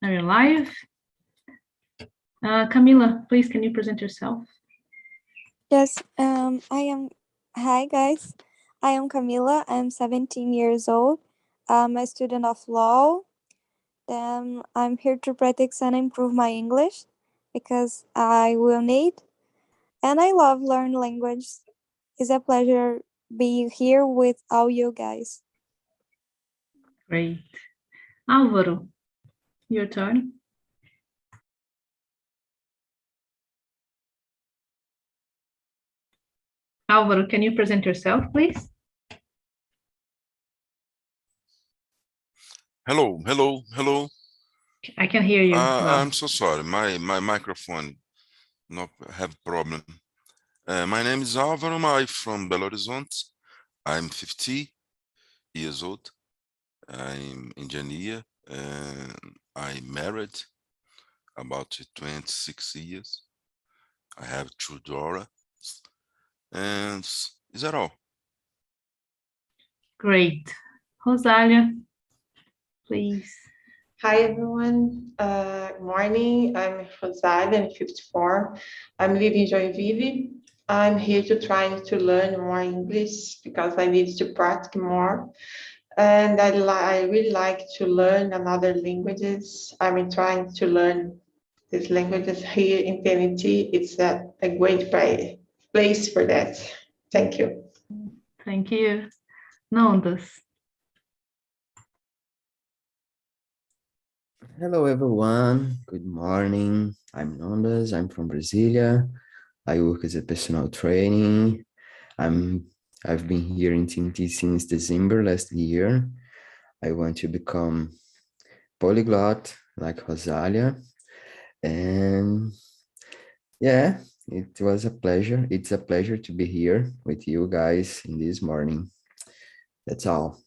Are you live? Camila, please, can you present yourself? Yes, I am. Hi, guys. I am Camila. I'm 17 years old. I'm a student of law. I'm here to practice and improve my English because I will need. And I love learn language. It's a pleasure being here with all you guys. Great. Álvaro, your turn. Álvaro, can you present yourself, please? Hello, hello, hello. I can hear you. Well. I'm so sorry. My microphone not have problem. My name is Álvaro. I'm from Belo Horizonte. I'm 50 years old. I'm engineer. I'm married about 26 years. I have 2 daughters. And is that all? Great. Rosália, please. Hi, everyone. Good morning. I'm Rosália, I'm 54. I'm living in Joinville. I'm here to try to learn more English because I need to practice more. And I really like to learn another languages. I'm trying to learn these languages here in TNT. It's a great place for that. Thank you. Thank you. Nondas. Hello everyone, good morning. I'm Nondas, I'm from Brasilia. I work as a personal training. I've been here in TNT since December last year. I want to become polyglot like Rosalia. And yeah, it was a pleasure. It's a pleasure to be here with you guys in this morning. That's all.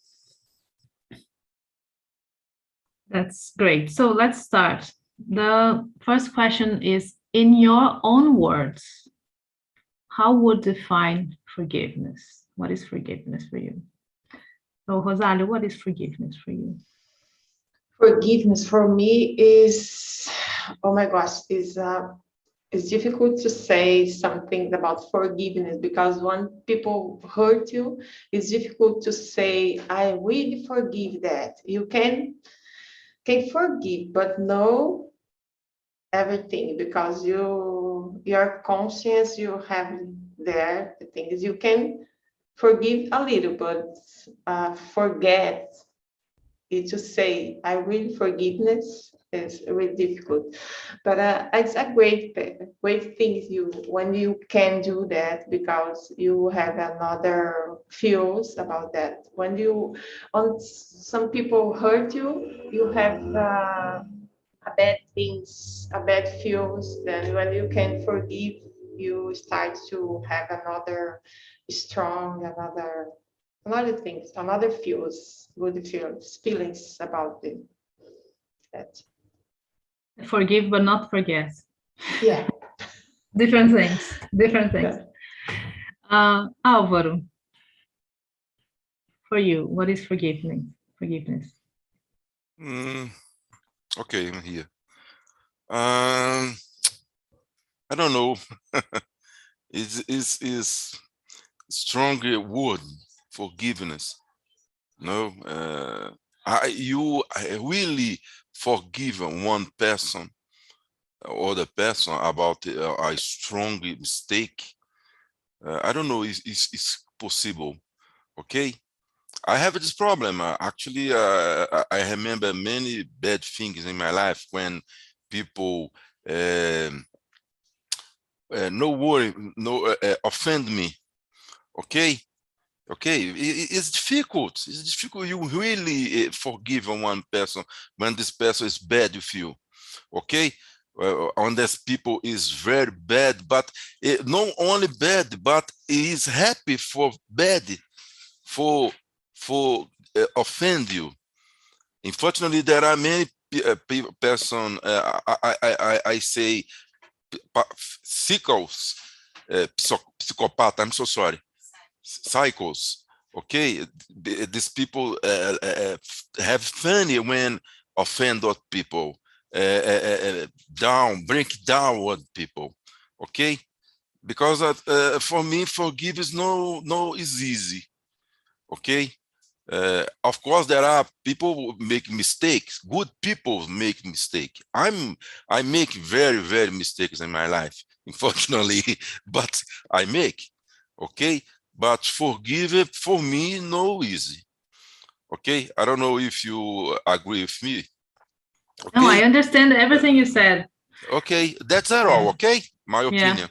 That's great. So let's start. The first question is, in your own words, how would define forgiveness? What is forgiveness for you? So Rosália, what is forgiveness for you? Forgiveness for me is, oh my gosh, it's difficult to say something about forgiveness because when people hurt you, it's difficult to say, I really forgive that. You can forgive, but know everything because your conscience you have there. The thing is, you can forgive a little, but forget it to say I will forgiveness is really difficult. But it's a great thing when you can do that because you have another feels about that. When some people hurt you, you have a bad feels. Then when you can forgive, you start to have another strong, another things, another good feelings about that. Forgive but not forget. Yeah. Different things. Álvaro, for you, what is forgiveness? Okay, I'm here. I don't know. Is strong word, forgiveness. No, I really forgive one person or the person about a strong mistake. I don't know if it's possible. Okay, I have this problem. Actually, I remember many bad things in my life when people offend me. Okay, it's difficult. It's difficult. You really forgive one person when this person is bad with you. Okay, on this people is very bad, but not only bad, but is happy for bad, for offend you. Unfortunately, there are many person. I say cycles, psychopath. I'm so sorry. Cycles. Okay, these people have fun when offend other people. down, break down what people, okay? Because for me, forgive is is easy, okay? Of course, there are people who make mistakes. Good people make mistake. I make very mistakes in my life, unfortunately, but I make, okay? But forgive it for me no easy, okay? I don't know if you agree with me. No, I Okay, understand everything you said. okay, that's it all, okay? My Yeah. opinion.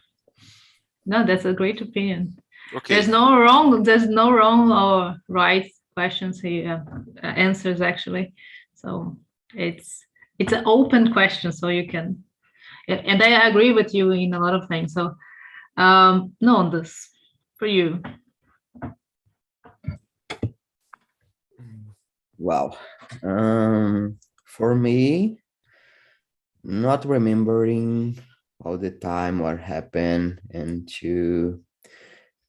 No, that's a great opinion. Okay. There's no wrong or right questions here, answers actually. So it's an open question, so you can, and I agree with you in a lot of things. So no, this for you. Wow. For me, not remembering all the time what happened and to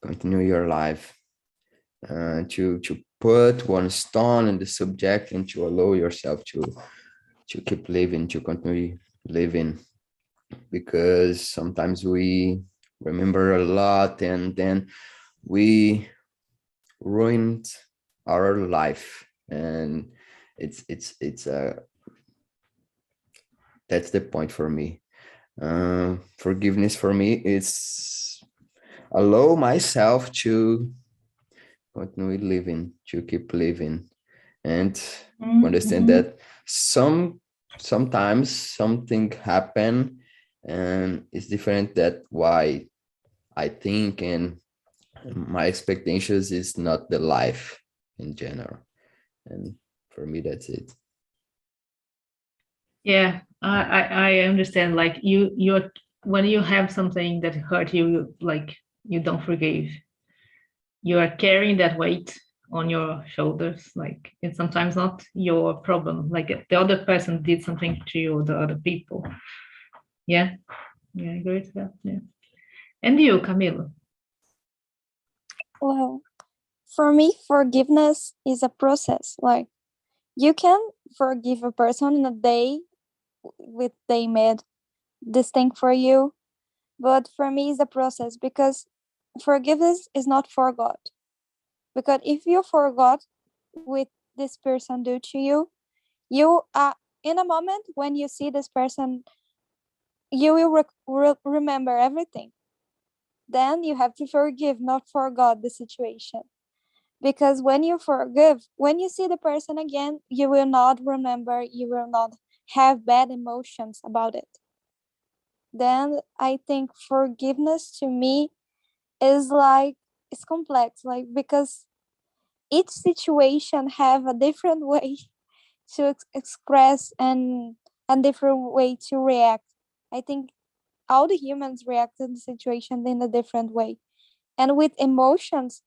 continue your life, to put one stone in the subject and to allow yourself to keep living, to continue living, because sometimes we remember a lot and then we ruined our life, and it's a that's the point for me. Forgiveness for me is allow myself to continue living, to keep living, and understand that sometimes something happen and it's different that why I think and my expectations is not the life in general. And for me, that's it. Yeah, I understand. Like you're when you have something that hurt you, like you don't forgive, you are carrying that weight on your shoulders. Like it's sometimes not your problem. Like the other person did something to you, or the other people. Yeah, I agree with that. Yeah. And you, Camilo? Well, for me, forgiveness is a process. Like you can forgive a person in a day with they made this thing for you, but for me, it's a process because forgiveness is not forgot. Because if you forgot with this person do to you, you are in a moment when you see this person, you will remember everything. Then you have to forgive, not forget the situation. Because when you forgive, when you see the person again, you will not remember, you will not have bad emotions about it. Then I think forgiveness to me is like, it's complex, like because each situation have a different way to express and a different way to react. I think all the humans react to the situation in a different way. And with emotions,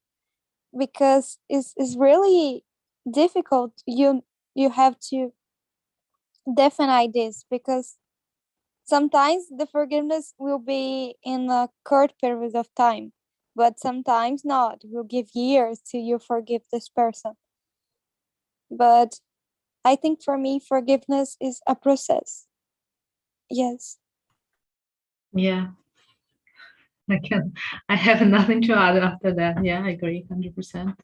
because it's really difficult, you have to define this because sometimes the forgiveness will be in a short period of time, but sometimes not. It will give years till you forgive this person. But I think for me, forgiveness is a process. Yes. Yeah. I have nothing to add after that. Yeah, I agree 100%.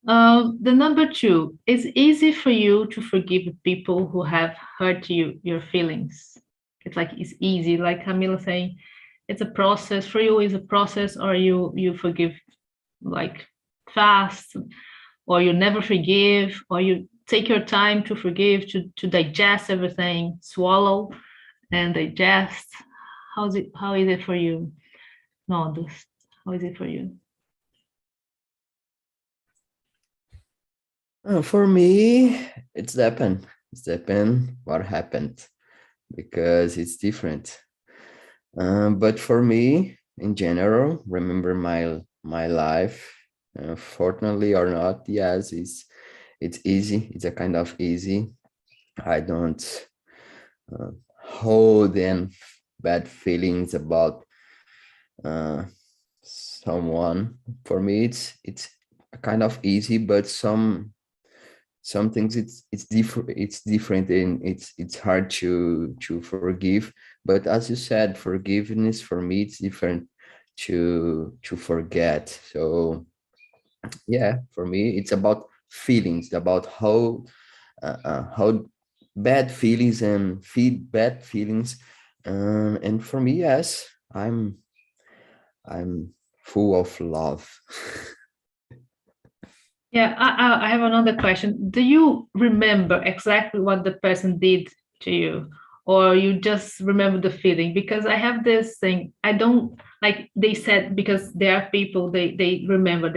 The number 2, it's easy for you to forgive people who have hurt your feelings. It's like it's easy, like Camila saying, it's a process for you. Is a process, or you forgive like fast, or you never forgive, or you take your time to forgive, to digest everything, swallow and digest. How is it for you? No, this, how is it for you? For me, it's depend. It's depend what happened because it's different. But for me, in general, remember my life, fortunately or not, yes, it's easy. It's a kind of easy. I don't hold in bad feelings about someone. For me, it's a kind of easy, but some things it's different and it's hard to forgive. But as you said, forgiveness for me it's different to forget. So yeah, for me it's about feelings, about how bad feelings and feed bad feelings. And for me, yes, I'm full of love. Yeah, I have another question. Do you remember exactly what the person did to you, or you just remember the feeling? Because I have this thing. I don't like they said, because there are people they remember.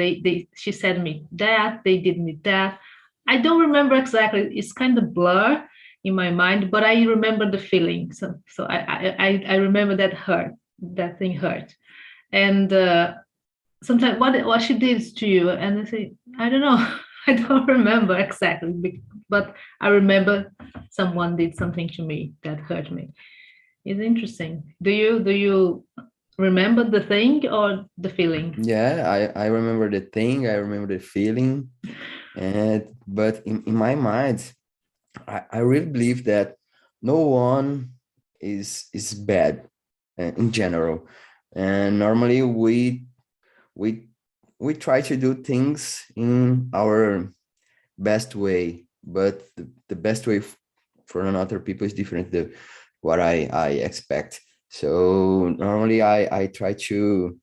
She said me that, they did me that. I don't remember exactly. It's kind of blur in my mind, but I remember the feeling. So I remember that thing hurt. And sometimes what she did to you, and I say, I don't know. I don't remember exactly, but I remember someone did something to me that hurt me. It's interesting. Do you remember the thing or the feeling? Yeah, I remember the thing, I remember the feeling. And but in my mind, I really believe that no one is bad in general. And normally we we try to do things in our best way, but the best way for another people is different than what I expect. So normally I try to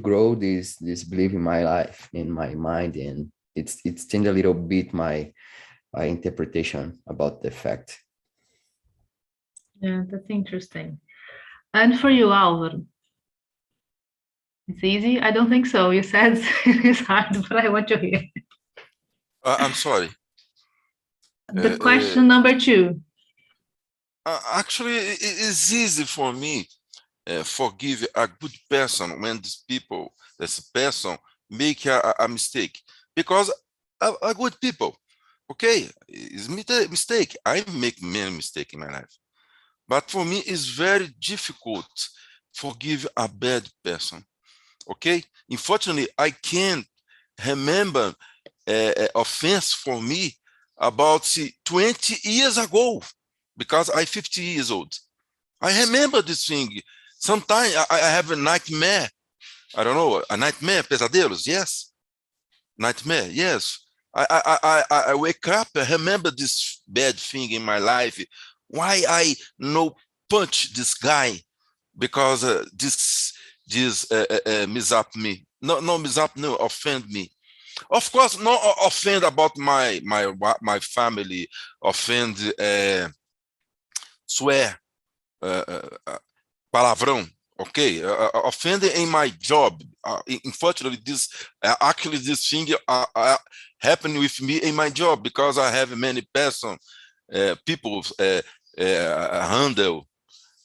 grow this belief in my life, in my mind, and it's changed a little bit my interpretation about the fact. Yeah, that's interesting. And for you, Álvaro, it's easy? I don't think so. You said it's hard, but I want to hear. I'm sorry. The question number 2. Actually, it is easy for me forgive a good person when this person make a mistake, because a good people, okay, it's a mistake. I make many mistakes in my life, but for me it's very difficult forgive a bad person. Okay, unfortunately, I can't remember offense for me about 20 years ago, because I'm 50 years old. I remember this thing. Sometimes I have a nightmare. I don't know, a nightmare, pesadelos. Yes, nightmare. Yes, I wake up. I remember this bad thing in my life. Why I no punch this guy? Because this mishap me. No mishap. No offend me. Of course, no offend about my family. Offend swear. Palavrão, okay, offending in my job. Unfortunately, this thing happened with me in my job, because I have many people handle,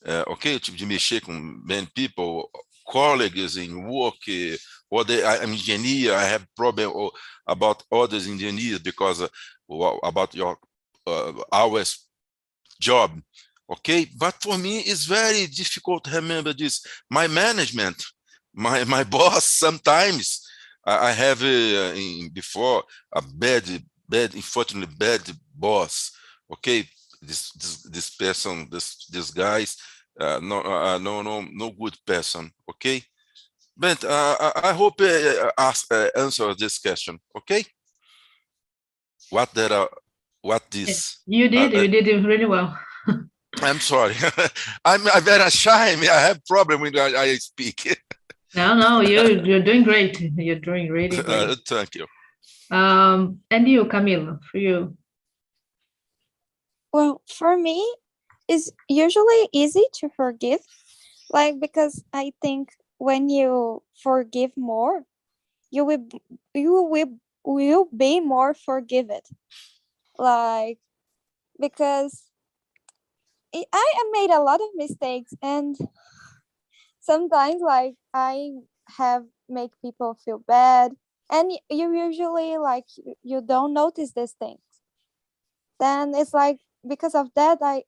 okay, tipo de mexer com many people, colleagues in work, or I'm engineer. I have problem about others engineers because about your hours job. Okay, but for me it's very difficult to remember this. My management, my boss, sometimes I have before a bad, unfortunately bad boss. Okay, this person, this guys, no good person. Okay, but I hope answer this question. Okay, what this? You did it really well. I'm sorry. I'm very shy. I have problem when I speak. No, you're doing great. You're doing really great. Thank you. And you, Camila, for you. Well, for me, it's usually easy to forgive, like because I think when you forgive more, you will be more forgiven. Like because I made a lot of mistakes, and sometimes like I have make people feel bad, and you usually like you don't notice these things. Then it's like because of that I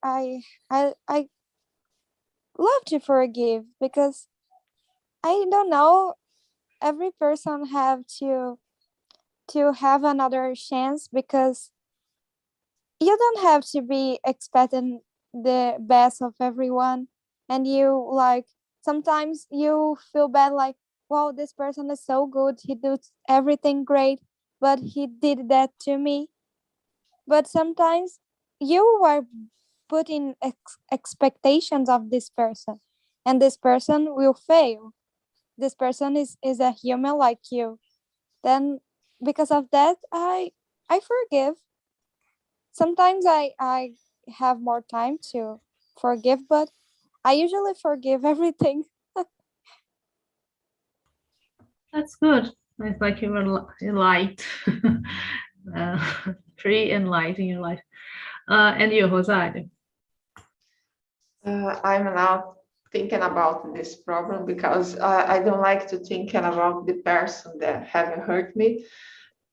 love to forgive, because I don't know, every person have to have another chance, because you don't have to be expecting the best of everyone, and you like sometimes you feel bad like, wow, this person is so good, he does everything great, but he did that to me. But sometimes you are putting expectations of this person, and this person will fail. This person is a human like you. Then because of that, I forgive. Sometimes I have more time to forgive, but I usually forgive everything. That's good. It's like you were light, free and light in your life. And you, Rosario? I'm now thinking about this problem because I don't like to thinking about the person that haven't hurt me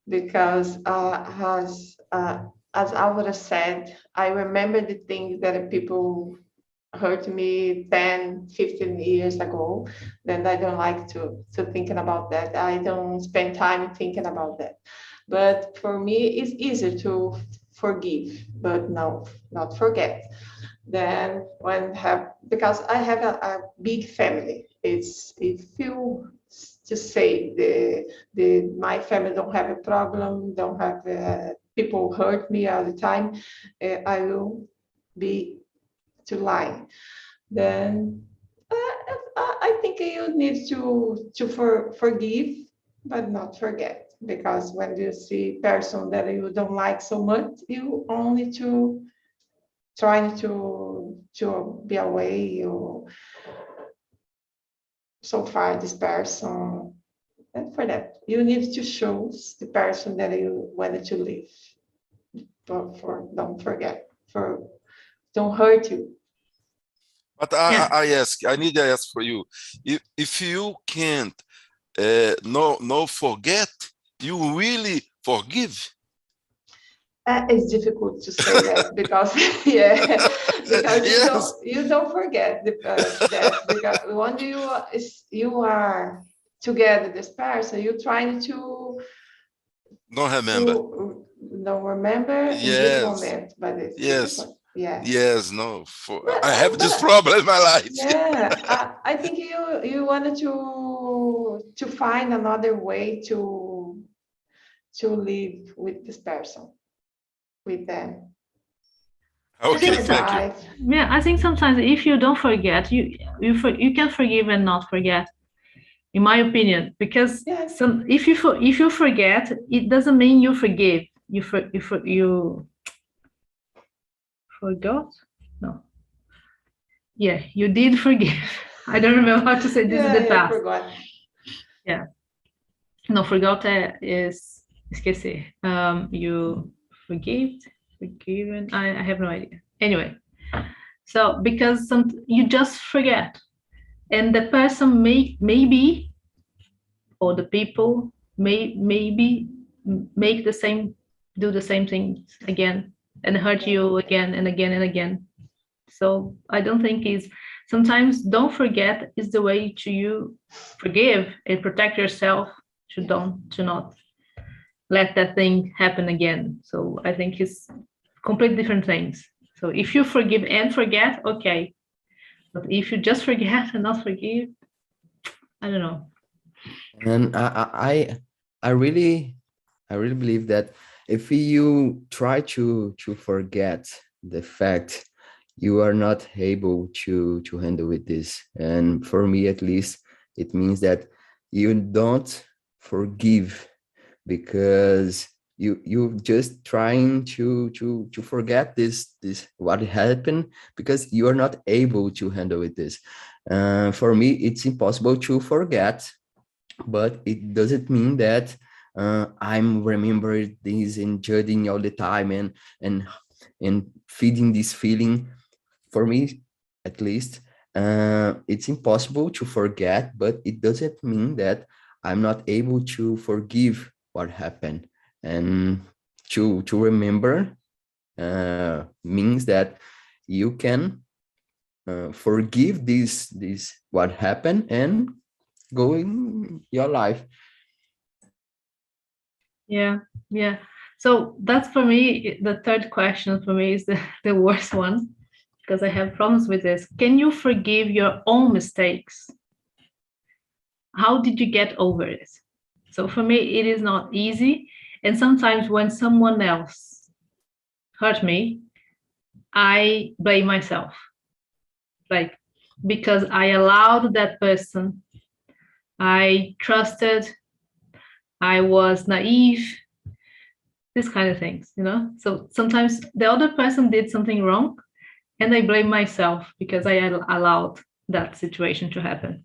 because as I would have said, I remember the things that people hurt me 10, 15 years ago. Then I don't like to thinking about that. I don't spend time thinking about that. But for me, it's easier to forgive, but no, not forget. Then when have because I have a big family, it feel to say the my family don't have a problem, don't have people hurt me all the time. I will be to lie. Then I think you need to forgive, but not forget. Because when you see person that you don't like so much, you only to trying to be away or so far this person. And for that, you need to show the person that you wanted to live. For don't forget, for don't hurt you. But Yeah. I need to ask for you, if you can't no forget, you really forgive? It's difficult to say that because yeah, because Yes. you don't forget that because when you are together this person, you're trying to Don't remember. don't remember in this Yes. moment, but it's Yes. difficult. Yeah. Yes, no. But, I have this but problem in my life. yeah, I think you wanted to find another way to live with this person, with them. Okay, think thank you. Right. Yeah, I think sometimes if you don't forget, you can forgive and not forget, in my opinion, because Yes. if you forget, it doesn't mean you forgive. You forgot? No. Yeah, you did forgive. I don't remember how to say this in the I past. forgot. No, forgot is esquecer. You forgiven. I have no idea. Anyway, so because you just forget, and the person maybe, or the people maybe make do the same thing again and hurt you again and again and again. So I don't think sometimes don't forget is the way to you forgive and protect yourself to not let that thing happen again. So I think it's completely different things. So if you forgive and forget, okay. But if you just forget and not forgive, I don't know. And I really believe that if you try to forget the fact, you are not able to handle with this. And for me, at least, it means that you don't forgive because you just trying to forget this what happened because you are not able to handle with this. For me, it's impossible to forget, but it doesn't mean that I'm remembering this and judging all the time and feeding this feeling. For me, at least, it's impossible to forget, but it doesn't mean that I'm not able to forgive what happened. And to remember means that you can forgive this what happened and go in your life. Yeah. So that's for me, the third question for me is the worst one, because I have problems with this. Can you forgive your own mistakes? How did you get over it? So for me, it is not easy. And sometimes when someone else hurt me, I blame myself. Like, because I allowed that person, I trusted, I was naive, this kind of things, you know? So sometimes the other person did something wrong and I blame myself because I allowed that situation to happen.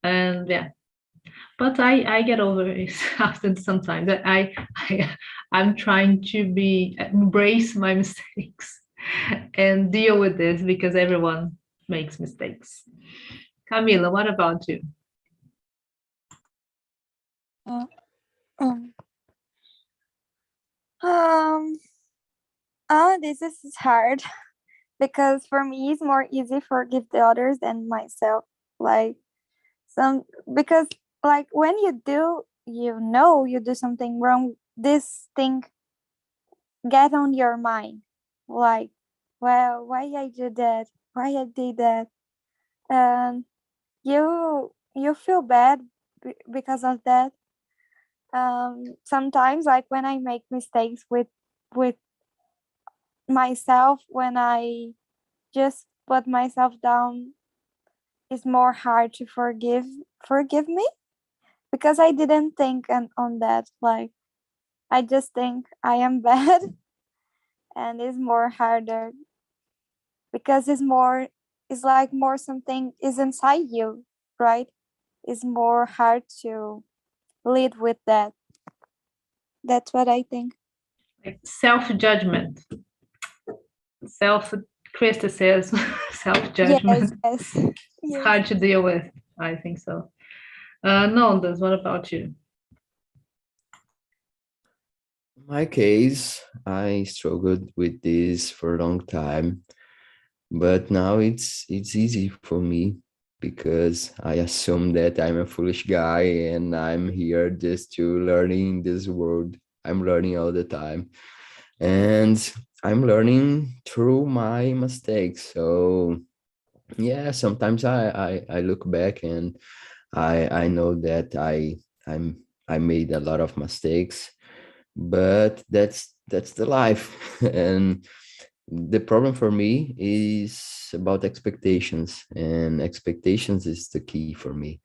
And yeah, but I get over it after some time. That I'm trying to embrace my mistakes and deal with this because everyone makes mistakes. Camila, what about you? This is hard because for me it's more easy forgive the others than myself. Like because like when you do something wrong, this thing get on your mind. Like, well, why I did that? Why I did that? And you feel bad because of that. Sometimes like when I make mistakes with myself, when I just put myself down, it's more hard to forgive me because I didn't think on that. Like I just think I am bad, and it's more harder because it's like more something is inside you, right? It's more hard to lead with that. That's what I think. Like self-judgment, self-criticism, self-judgment. Yes. It's hard to deal with. I think so. Nondas, what about you? In my case, I struggled with this for a long time, but now it's easy for me because I assume that I'm a foolish guy and I'm here just to learning this world. I'm learning all the time, and I'm learning through my mistakes. So yeah, sometimes I look back and I know that I made a lot of mistakes, but that's the life. And the problem for me is about expectations, and expectations is the key for me.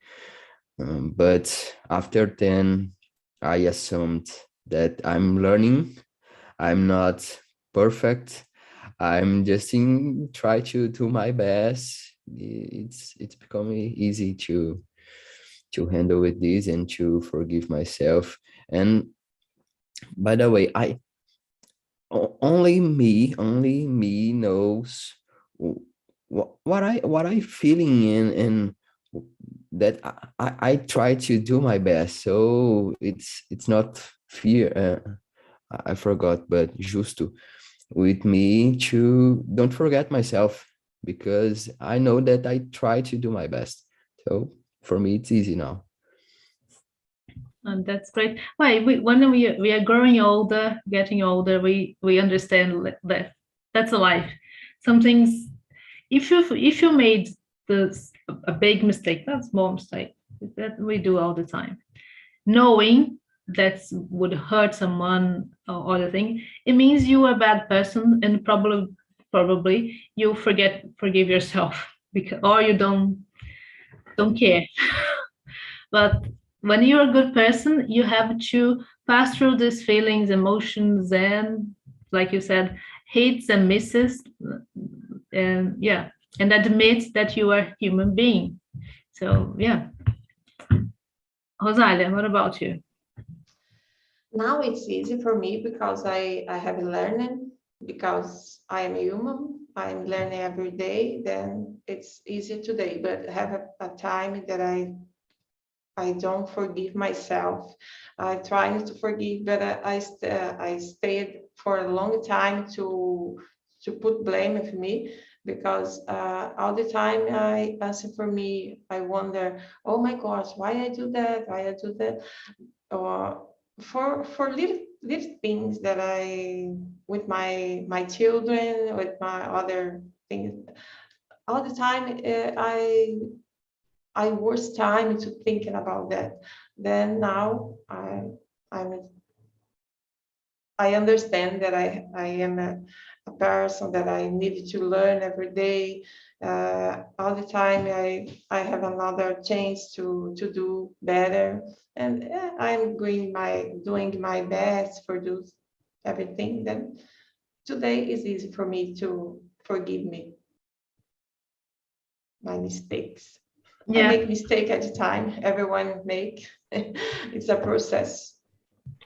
But after 10, I assumed that I'm learning. I'm not perfect. I'm just try to do my best. It's becoming easy to handle with this and to forgive myself. And by the way, only me knows what I feeling in, and that I try to do my best. So it's not fear. I forgot, but justo with me to don't forget myself, because I know that I try to do my best. So for me, it's easy now. That's great. When we are growing older, getting older, we understand that that's a life. Some things, if you made a big mistake, not a small mistake, that we do all the time, knowing that would hurt someone or other thing, it means you are a bad person, and probably you forgive yourself because, or you don't care. But when you're a good person, you have to pass through these feelings, emotions, and like you said, hits and misses, and yeah, and admit that you are a human being. So yeah. Rosalia, what about you? Now it's easy for me because I have learned, because I am human, I'm learning every day, then it's easy today. But have a time that I don't forgive myself. I try to forgive, but I stayed for a long time to put blame of me, because all the time I answer for me. I wonder, oh my gosh, why I do that? Why I do that? Or for these things that with my children, with my other things, all the time, I waste time to thinking about that. Then now I understand that I am a person that I need to learn every day. All the time I have another chance to do better, and I'm doing my best for do everything. Then today is easy for me to forgive me my mistakes. I make mistake at a time. Everyone make. It's a process.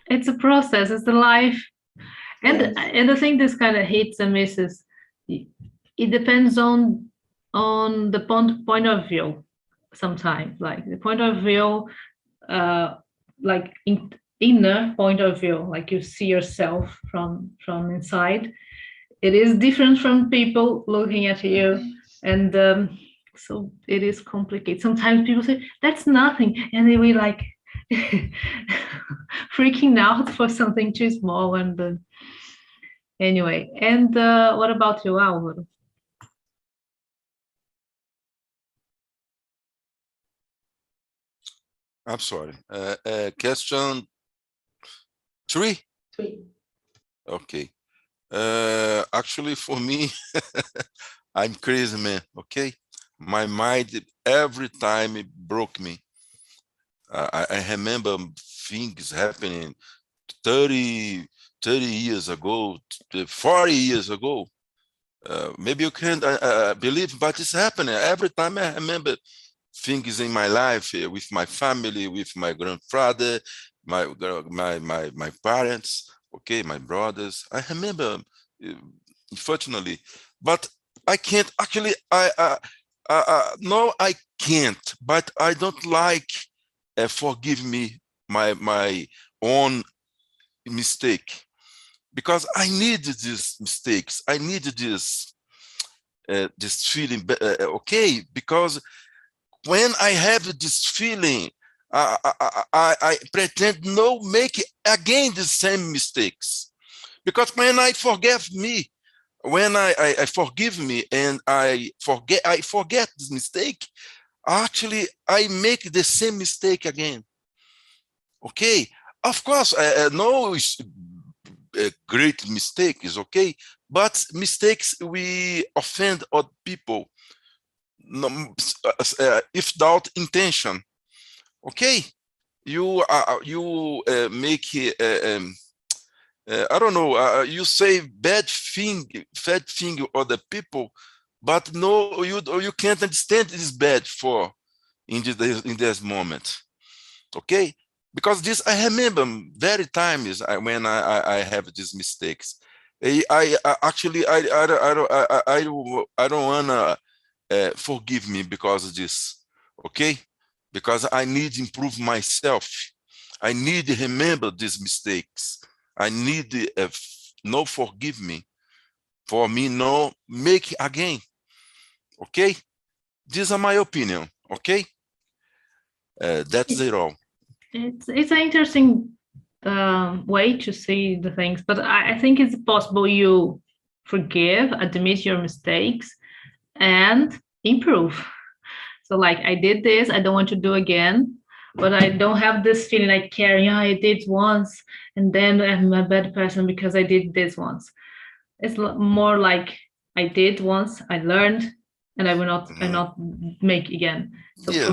It's a process. It's a life. And Yes. and I think this kind of hits and misses. It depends on the point of view. Sometimes, like the point of view, like inner point of view, like you see yourself from inside. It is different from people looking at you, and so it is complicated. Sometimes people say that's nothing, and then we like freaking out for something too small. And anyway, and what about you, Álvaro? I'm sorry. Question 3? 3. Okay. Actually, for me, I'm crazy, man. Okay. My mind, every time it broke me. I remember things happening 30 years ago, 40 years ago. Maybe you can't believe, but it's happening. Every time I remember things in my life, with my family, with my grandfather, my parents, okay, my brothers. I remember, unfortunately, but I can't actually. No, I can't. But I don't like forgive me my own mistake, because I need these mistakes. I need this feeling. Okay, because when I have this feeling, I pretend no make again the same mistakes. Because when I forgive me, when I forgive me and I forget this mistake, actually I make the same mistake again. Okay, of course, no great mistake is okay, but mistakes we offend other people. If without intention, okay, you make I don't know, you say bad thing other people, but no, you can't understand it is bad for in this moment, okay? Because this I remember very times when I have these mistakes. I actually I don't wanna forgive me because of this, okay? Because I need to improve myself. I need to remember these mistakes. I need no forgive me for me no make again, okay? These are my opinion, okay? That's it all. It's an interesting way to see the things, but I think it's possible you forgive, admit your mistakes, and improve. So like, I did this, I don't want to do again, but I don't have this feeling like carrying, I did once, and then I'm a bad person because I did this once. It's more like I did once, I learned, and I will not make again. So yes.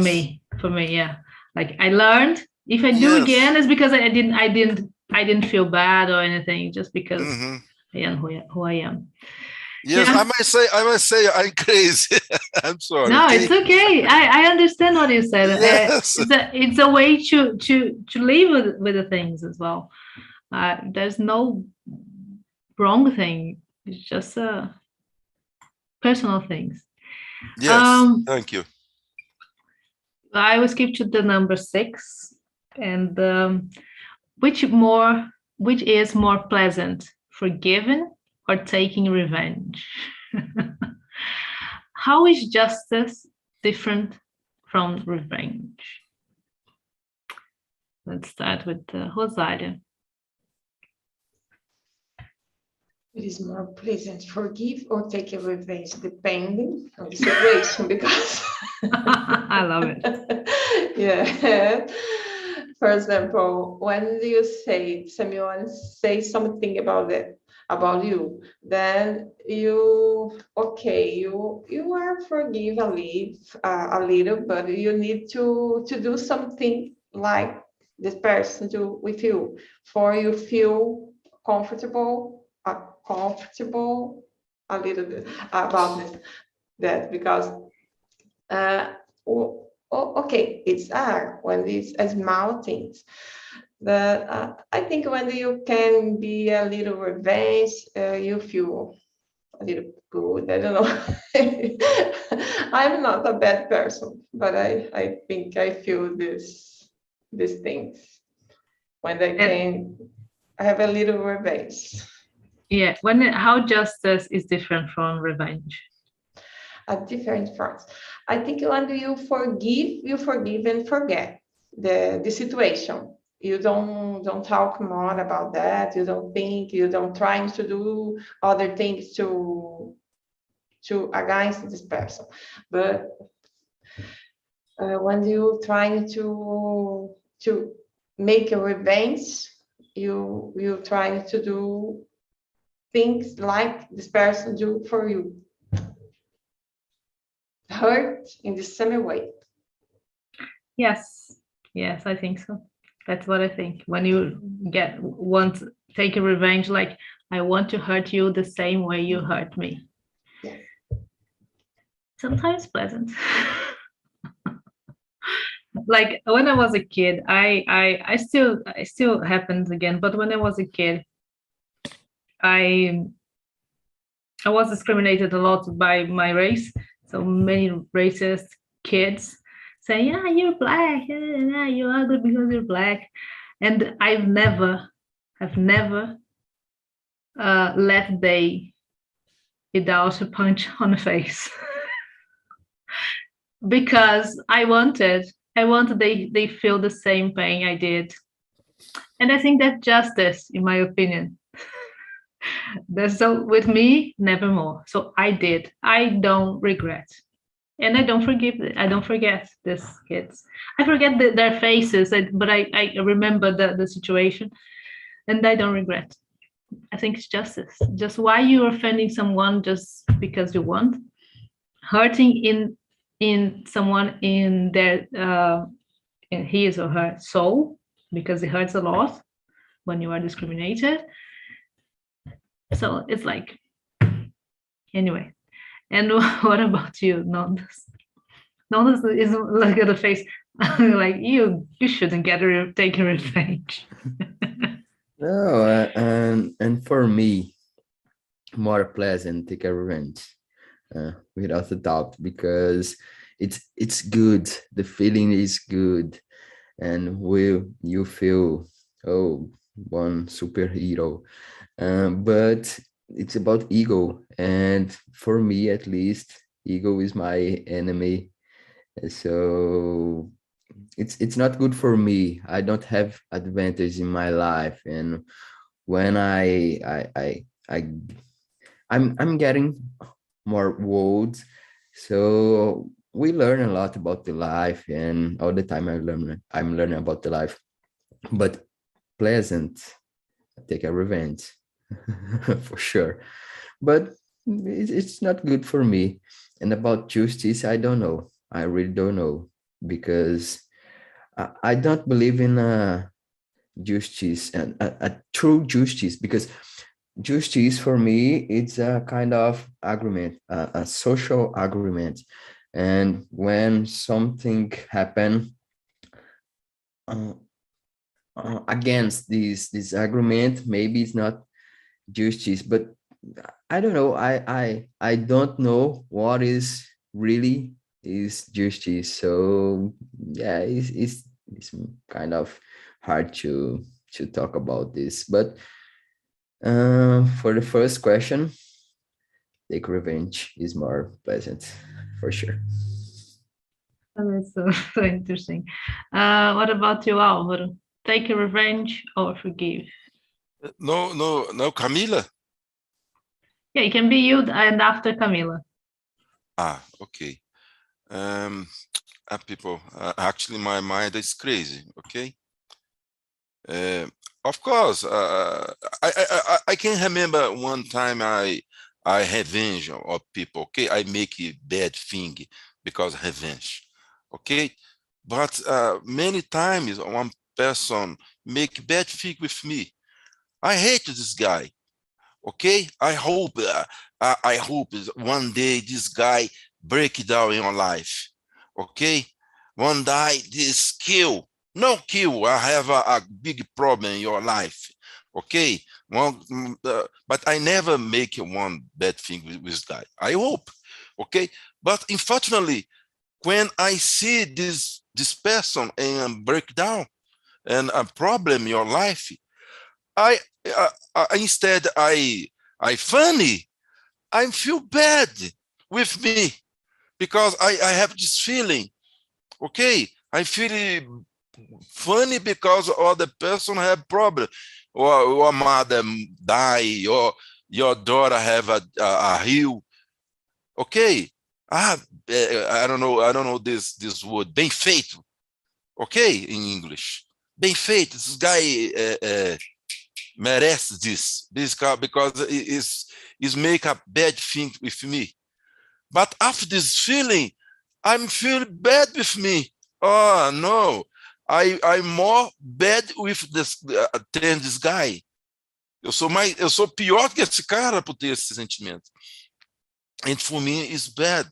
for me, yeah. Like I learned. If I do again, it's because I didn't feel bad or anything, just because I am who I am. Yes, yeah. I must say I'm crazy. I'm sorry. No, it's okay. I understand what you said. Yes. It's a way to live with the things as well. There's no wrong thing. It's just personal things. Yes, thank you. I will skip to the number 6. And which is more pleasant, forgiving or taking revenge? How is justice different from revenge? Let's start with Rosália. It is more pleasant forgive or take a revenge, depending on the situation, because I love it. yeah. For example, when you say someone say something about you, then you are forgive a little, but you need to do something like this person do with you, for you feel comfortable a little bit about that, because okay, it's when it's small things. But I think when you can be a little revenge, you feel a little good. I don't know. I'm not a bad person, but I think I feel these things when I can have a little revenge. Yeah, how justice is different from revenge. At different fronts. I think when you forgive and forget the situation. You don't talk more about that. You don't think. You don't try to do other things to against this person. But when you trying to make a revenge, you trying to do things like this person do for you. Hurt in the same way. Yes, I think so. That's what I think. When you want to take a revenge, like I want to hurt you the same way you hurt me. Yes. Sometimes pleasant. Like when I was a kid, I still happens again. But when I was a kid, I was discriminated a lot by my race. So many racist kids say, yeah, you're black, yeah, you're ugly because you're black. And I've never let they indulge a punch on the face. Because I wanted they feel the same pain I did. And I think that's justice, in my opinion. So with me, never more. So I did. I don't regret. And I don't forget these kids. I forget their faces, but I remember the situation, and I don't regret. I think it's justice. Just why you're offending someone just because you want, hurting in someone in their in his or her soul, because it hurts a lot when you are discriminated. So it's like, anyway. And what about you, Nondas? Nondas is look at the face like you shouldn't take a revenge. No, and for me, more pleasant take a revenge, without a doubt, because it's good. The feeling is good, and you feel, oh, one superhero, but it's about ego, and for me at least, ego is my enemy. So it's not good for me. I don't have advantage in my life, and when I'm getting more old, so we learn a lot about the life, and all the time I'm learning about the life. But pleasant, take a revenge for sure. But it's not good for me. And about justice, I don't know. I really don't know, because I don't believe in justice, and a true justice, because justice for me, it's a kind of agreement, a social agreement. And when something happen against this agreement, maybe it's not justice, but I don't know. I don't know what is really is justice. So yeah, it's kind of hard to talk about this. But for the first question, take revenge is more pleasant, for sure. That's so interesting. What about you, Álvaro? Take a revenge or forgive? No, Camila. Yeah, it can be you and after Camila. Okay. People, actually, my mind is crazy. Okay. Of course, I can remember one time I revenge of people. Okay, I make a bad thing because revenge. Okay, but many times one person make bad thing with me. I hate this guy. Okay, I hope one day this guy break down in your life. Okay, one day this kill, no kill. I have a big problem in your life. Okay, but I never make one bad thing with this guy. I hope. Okay, but unfortunately, when I see this person and break down and a problem in your life, I instead I funny. I feel bad with me because I have this feeling. Okay, I feel funny because other person have problem, or your mother die, or your daughter have a hill. Okay, I don't know this word. Bem feito. Okay, in English. Bem feito. This guy. Merece this guy because it is make a bad thing with me. But after this feeling, I'm feel bad with me. Oh no, I'm more bad with this than this guy. Eu sou pior que esse cara por ter esse sentimento. And for me, it's bad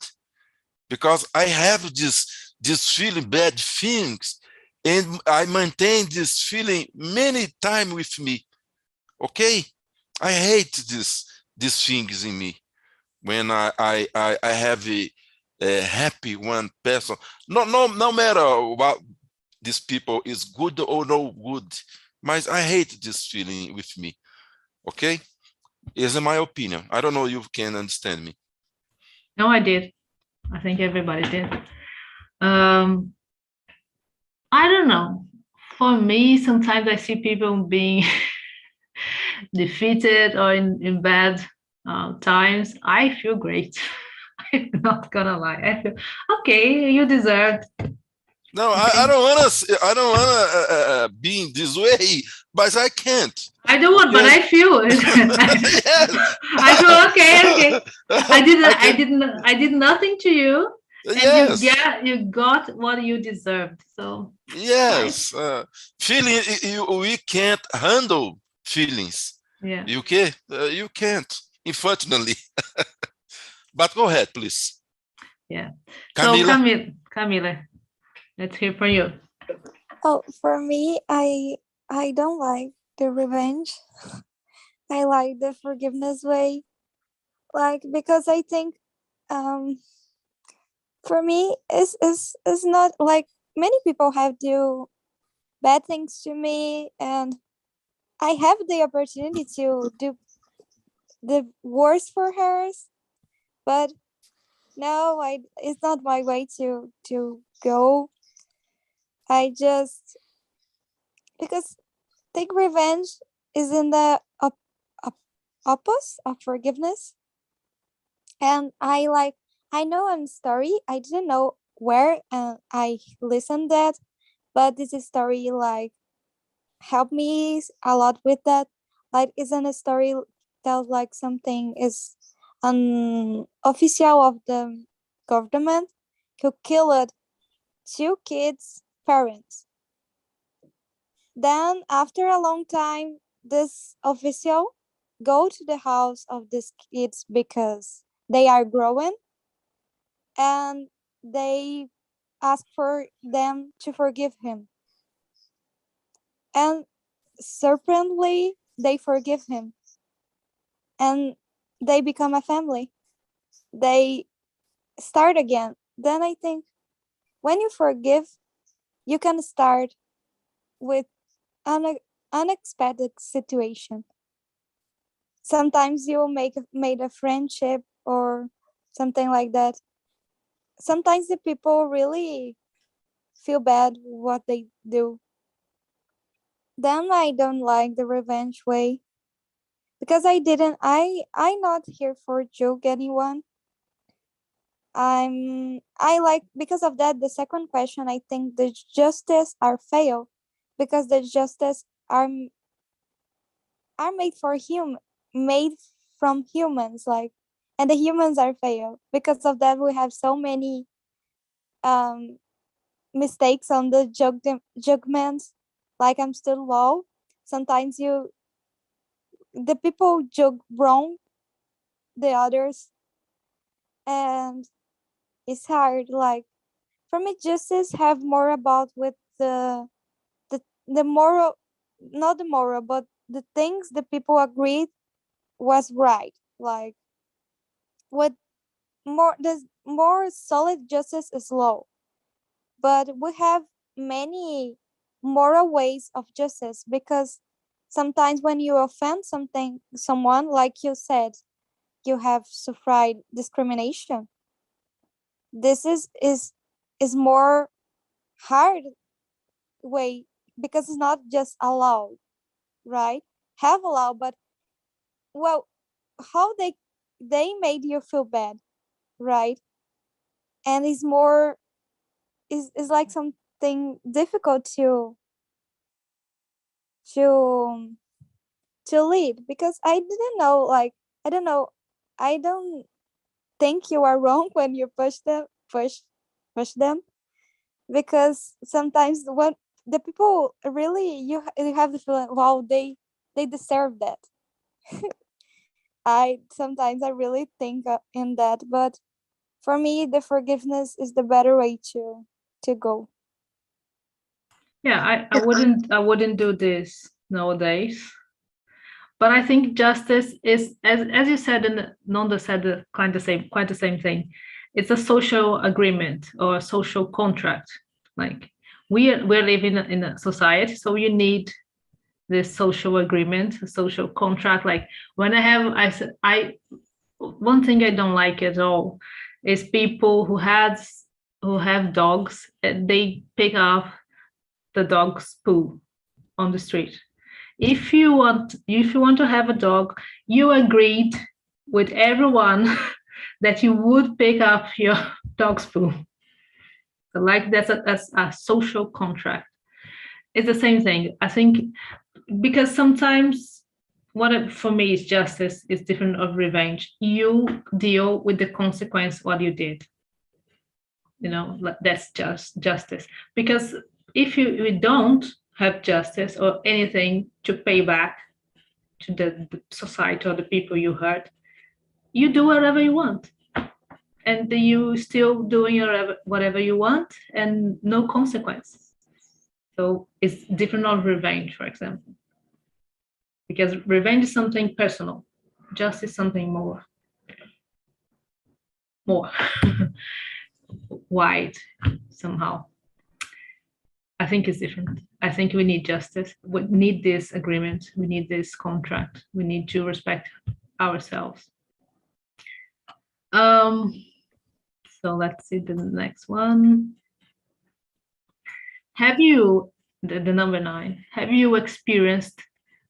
because I have this feeling bad things, and I maintain this feeling many times with me. Okay, I hate these things in me when I have a happy one person. No matter what these people is good or no good, but I hate this feeling with me. Okay, is my opinion. I don't know if you can understand me. No, I did. I think everybody did. I don't know. For me, sometimes I see people being defeated or in bad times. I feel great. I'm not gonna lie. I feel okay. You deserved. No, I don't wanna be in this way, but I can't. I don't want, but I feel. Yes. I feel okay. I did nothing to you, and Yes. you got what you deserved. So yes, feeling we can't handle feelings. yeah. You can you can't, unfortunately. But go ahead, please. Yeah. Camila. So Camila, let's hear from you. Oh, for me, I don't like the revenge. I like the forgiveness way. Like, because I think for me is not like many people have do bad things to me, and I have the opportunity to do the worst for hers, but no, it's not my way to go. I just, because take revenge is in the opposite of forgiveness, and I know I'm story. I didn't know where I listened that, but this is story like helped me a lot with that. Like, isn't a story tells like something is an official of the government who killed 2 kids' parents. Then after a long time, this official go to the house of these kids because they are growing, and they ask for them to forgive him. And surprisingly, they forgive him, and they become a family. They start again. Then I think when you forgive, you can start with an unexpected situation. Sometimes you made a friendship or something like that. Sometimes the people really feel bad what they do. Then I don't like the revenge way, because I'm not here for joke anyone. I like, because of that, the second question, I think the justice are fail, because the justice are made from humans, like, and the humans are fail. Because of that, we have so many mistakes on the judgments. Like, I'm still low. Sometimes the people judge wrong the others, and it's hard. Like, for me, justice have more about with the moral, not the moral, but the things the people agreed was right. Like, what the more solid justice is low, but we have many moral ways of justice, because sometimes when you offend someone, like you said, you have suffered discrimination. This is more hard way, because it's not just allowed, right? Have allowed, but well, how they made you feel bad, right? And it's more is like something difficult to lead, because I didn't know, like, I don't know, I don't think you are wrong when you push them, because sometimes when the people really, you have the feeling, wow, they deserve that. I really think in that, but for me, the forgiveness is the better way to go. Yeah, I wouldn't do this nowadays. But I think justice is, as you said, and Nonda said quite the same thing. It's a social agreement or a social contract. Like, we're living in a society, so you need this social agreement, a social contract. Like, when one thing I don't like at all is people who have dogs, and they pick up the dog's poo on the street. If you want to have a dog, you agreed with everyone that you would pick up your dog's poo. So, like, that's a social contract. It's the same thing, I think, because sometimes for me is justice is different of revenge. You deal with the consequence what you did. That's just justice. Because if we don't have justice or anything to pay back to the society or the people you hurt, you do whatever you want, and you still doing whatever you want, and no consequences. So it's different of revenge, for example, because revenge is something personal, justice is something more wide somehow. I think it's different. I think we need justice. We need this agreement. We need this contract. We need to respect ourselves. So let's see the next one. Have you, the number 9, have you experienced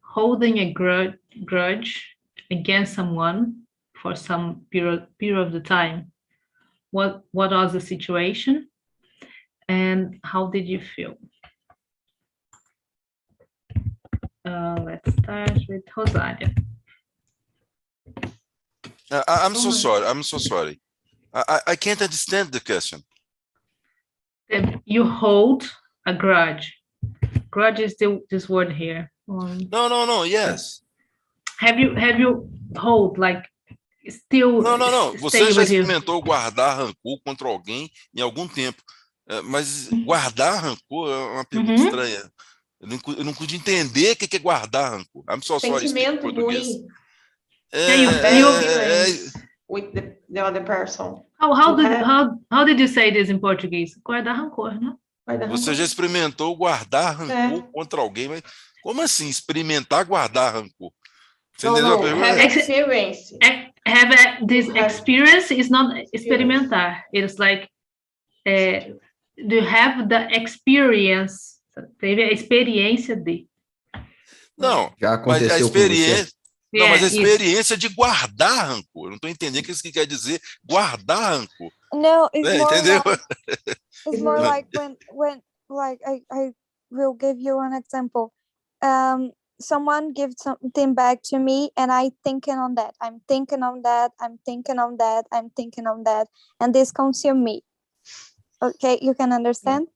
holding a grudge against someone for some period of the time? What was the situation? And how did you feel? Let's start with Rosalia. I'm so sorry. I can't understand the question. You hold a grudge. Grudge is this word here. No. Yes. Have you hold, like, still? Não. Você já experimentou guardar rancor contra alguém em algum tempo? Mas guardar rancor é uma pergunta estranha. Eu não pude entender o que é guardar rancor. I'm so sorry. Sentimento ruim. With the other person. How did you say this in Portuguese? Guardar rancor, né? Você já experimentou guardar rancor contra alguém? Mas como assim experimentar guardar rancor? Você entendeu a pergunta? Have this experience is not experimentar. It's like, do you have the experience? Teve a experiência de. Não, Já mas aconteceu a experiência. Não, mas a isso. experiência de guardar rancor. Eu não estou entendendo o que isso que quer dizer guardar rancor. No, it's more Entendeu? like it's more like when like I will give you an example. Someone gives something back to me and I'm thinking on that, I'm thinking on that, and this consumes me. Okay, you can understand?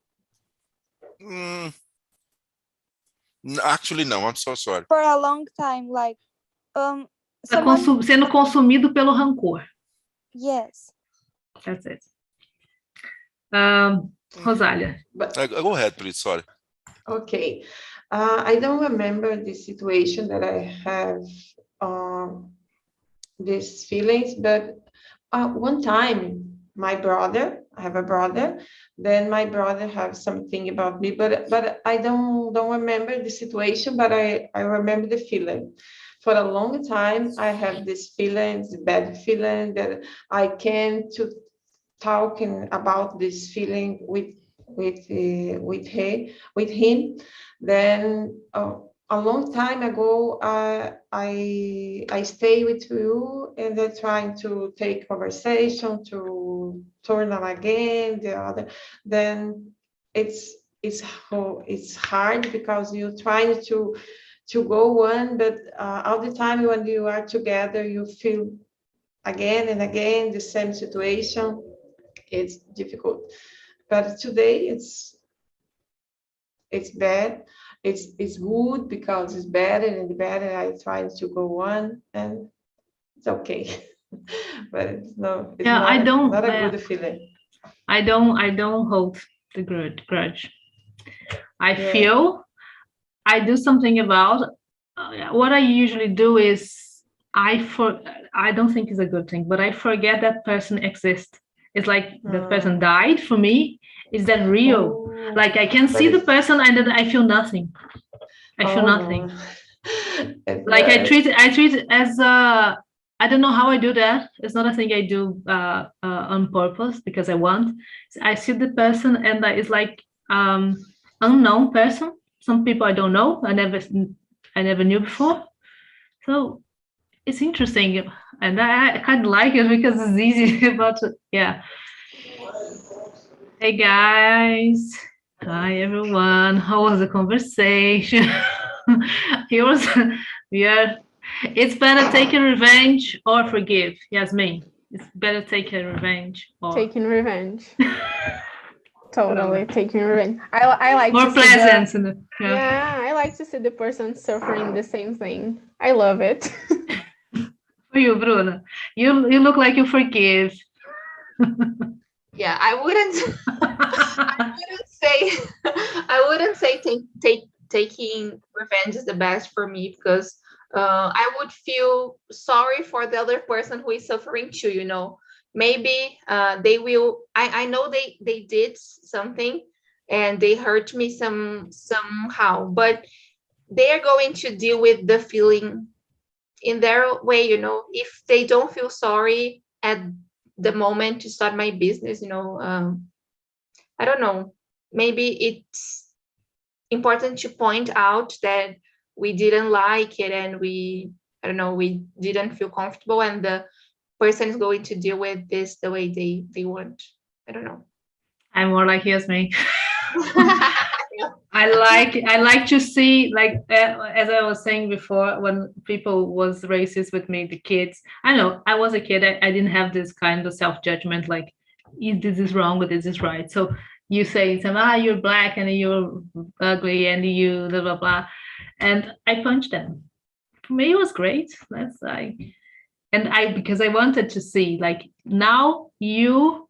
Actually, no, I'm so sorry. For a long time, like Tá someone, sendo consumido pelo rancor. yes. That's it. Rosália. Go ahead, please, sorry. Okay. I don't remember the situation that I have these feelings, but one time I have a brother, then my brother have something about me, but I don't remember the situation, but I remember the feeling. For a long time, I have this feeling, this bad feeling that I can't talking about this feeling with him. Then a long time ago, I stay with you and they're trying to take conversation to turn on again the other. Then it's hard because you're trying to go on, but all the time when you are together, you feel again and again the same situation. It's difficult, but today it's bad. It's good because it's better and better. I try to go on and it's okay, but it's not a good feeling. I don't hold the grudge. I feel I do something about what I usually do is I don't think it's a good thing, but I forget that person exists. It's like that person died for me. Is that real? Like I can see the person and then I feel nothing. I feel nothing. Like I treat it as I don't know how I do that. It's not a thing I do on purpose because I want. I see the person and it's like unknown person. Some people I don't know. I never knew before. So it's interesting, and I kind of like it because it's easy. But yeah. Hey guys. Hi everyone. How was the conversation? It's better taking revenge or forgive. Yasmin. It's better taking revenge or taking revenge. Totally taking revenge. I like more to pleasant. see I like to see the person suffering the same thing. I love it. For you, Bruna, you look like you forgive. Yeah, I wouldn't say taking revenge is the best for me because I would feel sorry for the other person who is suffering too, you know. Maybe they will, I know they did something and they hurt me somehow, but they are going to deal with the feeling in their way, you know. If they don't feel sorry at the moment to start my business, you know, I don't know, maybe it's important to point out that we didn't like it and we didn't feel comfortable, and the person is going to deal with this the way they want. I don't know. I'm more like Yasmin. I like to see, like as I was saying before, when people was racist with me, the kids. I know I was a kid. I didn't have this kind of self-judgment, like this is wrong or this is right. So you say, you're black and you're ugly and you blah blah blah, and I punched them. For me, it was great. That's like, and because I wanted to see, like, now you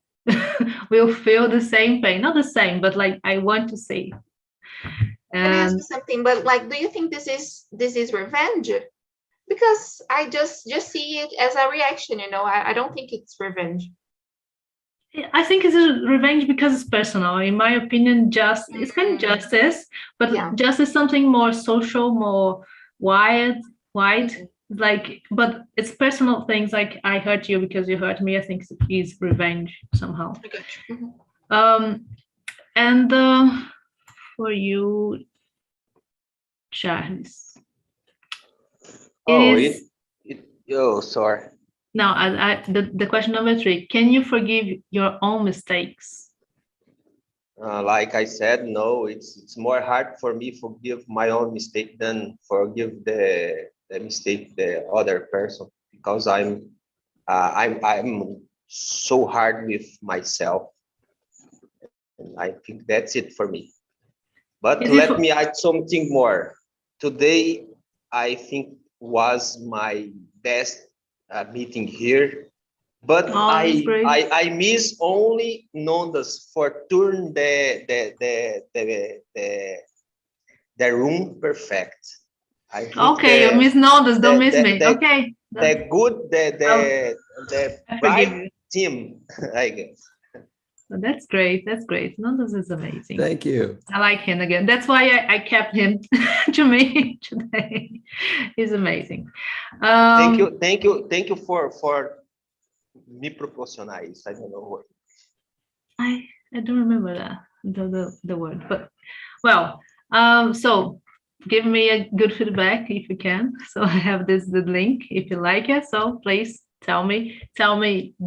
will feel the same pain, not the same, but like I want to see. Can I ask you something? But like, do you think this is revenge? Because I just see it as a reaction, you know. I don't think it's revenge. I think it's a revenge because it's personal. In my opinion, it's kind of justice, but justice is something more social, more wide. Like, but it's personal things. Like I hurt you because you hurt me. I think it's revenge somehow. I got you. Mm-hmm. And for you, Charles, it Yo, sorry. Now, the question number 3, can you forgive your own mistakes? Like I said, no, it's more hard for me forgive my own mistake than forgive the mistake the other person, because I'm so hard with myself, and I think that's it for me. But let me add something more. Today, I think was my best meeting here. But I miss only Nondas for turn the room perfect. Okay, you miss Nondas, don't miss me. Okay. The right team, I guess. That's great. That's great. Nondas is amazing. Thank you. I like him again. That's why I kept him to me today. He's amazing. Thank you for me proporcionar isso. I don't know what. I don't remember that the word, but well, so give me a good feedback if you can. So I have the link if you like it. So please tell me,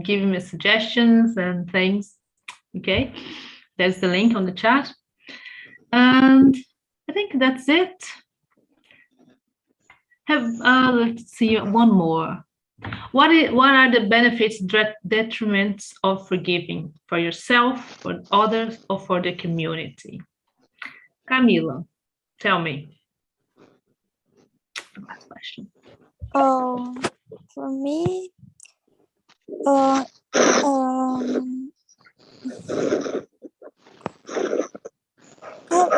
give me suggestions and things. Okay, there's the link on the chat, and I think that's it. Let's see one more. What are the benefits, detriments of forgiving for yourself, for others, or for the community? Camila, tell me. Last question. For me,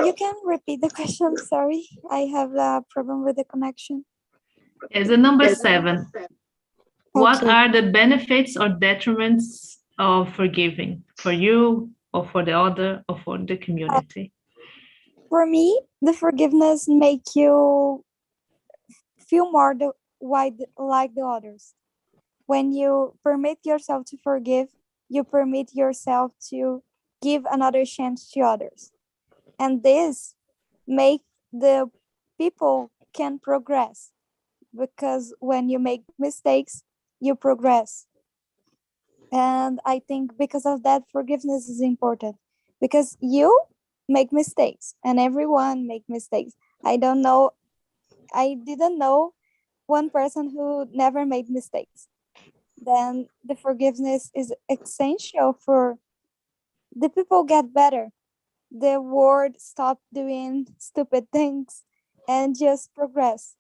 you can repeat the question. Sorry, I have a problem with the connection. Is the number 7. What are the benefits or detriments of forgiving for you, or for the other, or for the community? For me, the forgiveness make you feel more like the others. When you permit yourself to forgive, you permit yourself to give another chance to others. And this make the people can progress, because when you make mistakes, you progress. And I think because of that, forgiveness is important, because you make mistakes and everyone make mistakes. I didn't know one person who never made mistakes. Then the forgiveness is essential for the people get better. The world stop doing stupid things and just progress.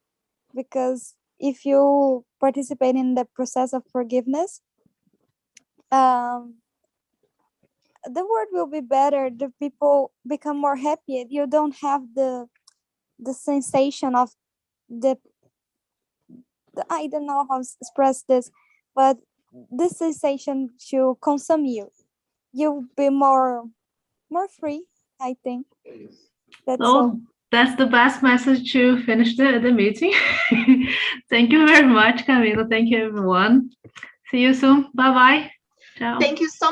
Because if you participate in the process of forgiveness, the world will be better. The people become more happy. You don't have the sensation of the I don't know how to express this, but the sensation to consume you. You'll be more free, I think. That's all. That's the best message to finish the meeting. Thank you very much, Camila. Thank you, everyone. See you soon. Bye-bye. Ciao. Thank you so